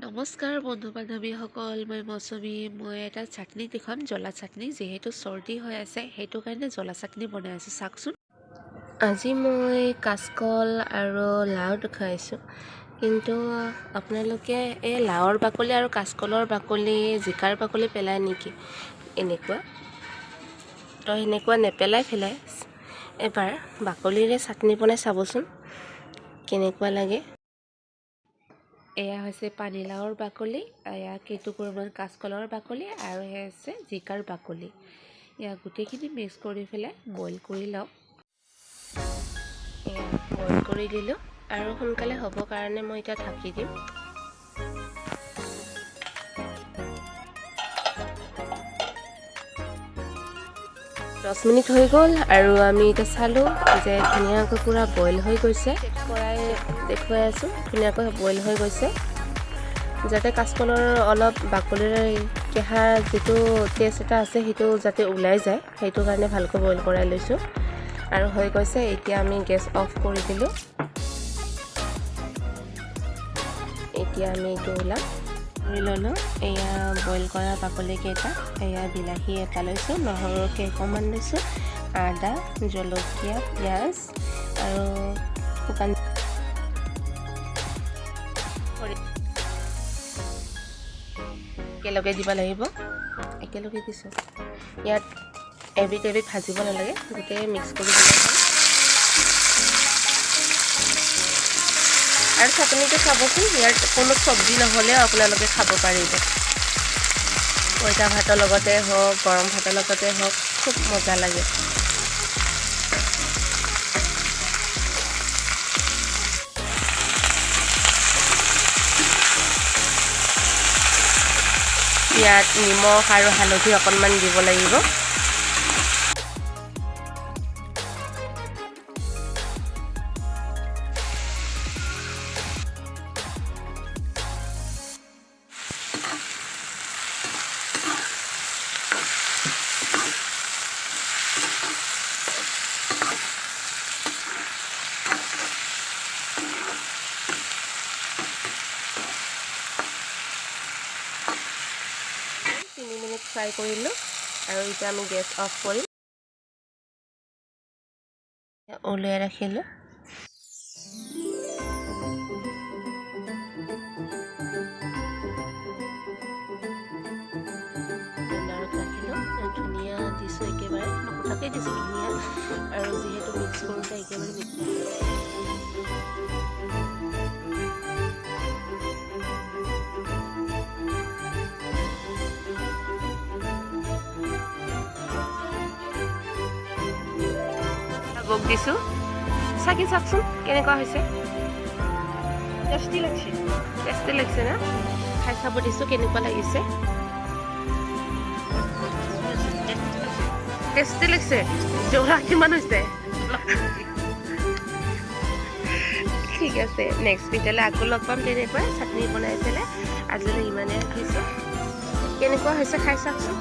নমস্কাৰ বন্ধু বান্ধৱীসকল, মই মৌচুমী। মই এটা চাটনি দেখাম, জ্বলা চাটনি। যিহেতু চৰ্দি হৈ আছে সেইটো কাৰণে জ্বলা চাটনি বনাই আছোঁ, চাওকচোন। আজি মই কাচকল আৰু লাও দেখাইছোঁ, কিন্তু আপোনালোকে এই লাওৰ বাকলি আৰু কাচকলৰ বাকলি, জিকাৰ বাকলি পেলাই নেকি? এনেকুৱা তো সেনেকুৱা নেপেলাই এবাৰ বাকলিৰে চাটনি বনাই চাবচোন কেনেকুৱা লাগে। এয়া হৈছে পানীলাওৰ বাকলি, এয়া কেইটুকুৰমান কাচকলৰ বাকলি, আৰু এয়া হৈছে জিকাৰ বাকলি। এয়া গোটেইখিনি মিক্স কৰি পেলাই বইল কৰি লওঁ। এয়া বইল কৰি দিলোঁ, আৰু সোনকালে হ'ব কাৰণে মই এতিয়া ঢাকি দিম। দহ মিনিট হৈ গ'ল, আৰু আমি এতিয়া চালোঁ যে ধুনীয়াকৈ পূৰা বইল হৈ গৈছে। কৰাই দেখুৱাই আছোঁ, ধুনীয়াকৈ বইল হৈ গৈছে। যাতে কাচকলৰ অলপ বাকলিৰ কেঁহা যিটো টেষ্ট এটা আছে সেইটো যাতে ওলাই যায়, সেইটো কাৰণে ভালকৈ বইল কৰাই লৈছোঁ। আৰু হৈ গৈছে, এতিয়া আমি গেছ অফ কৰি দিলোঁ। এতিয়া আমি এইটো ওলাম কৰি ল'লোঁ। এয়া বইল কৰা বাকলিকেইটা, এয়া বিলাহী এটা লৈছোঁ, নহৰু কেইকমান লৈছোঁ, আদা, জলকীয়া, পিঁয়াজ আৰু শুকান একেলগে দিব লাগিব। একেলগে দিছোঁ, ইয়াত এবিধ ভাজিব নালাগে, গোটেই মিক্স কৰি দিব লাগে। আৰু চাটনিটো চাবচোন, ইয়াত কোনো চব্জি নহ'লেও আপোনালোকে খাব পাৰিব। পঁইতা ভাতৰ লগতে হওক, গৰম ভাতৰ লগতে হওক, খুব মজা লাগে। ইয়াত নিমখ আৰু হালধি অকণমান দিব লাগিব। ফ্ৰাই কৰিলোঁ, আৰু এতিয়া আমি গেছ অফ কৰিম, উলিয়াই ৰাখিলোঁ। ধুনীয়া দিছোঁ, একেবাৰে নপটাকৈ দিছোঁ, ধুনীয়া। আৰু যিহেতু মিক্স কৰোঁতে একেবাৰে বক দিছোঁ, চাকি চাওকচোন কেনেকুৱা হৈছে। টেষ্টি লাগিছে না? খাই চাব দিছোঁ কেনেকুৱা লাগিছে। টেষ্টি লাগিছে। জ্বলা কিমান হৈছে? ঠিক আছে, নেক্সট ভিডিঅ'লৈ আকৌ লগ পাম তেনেকৈ চাটনি বনাই পেলাই। আজিলৈ ইমানেই ৰাখিছোঁ। কেনেকুৱা হৈছে খাই চাওকচোন।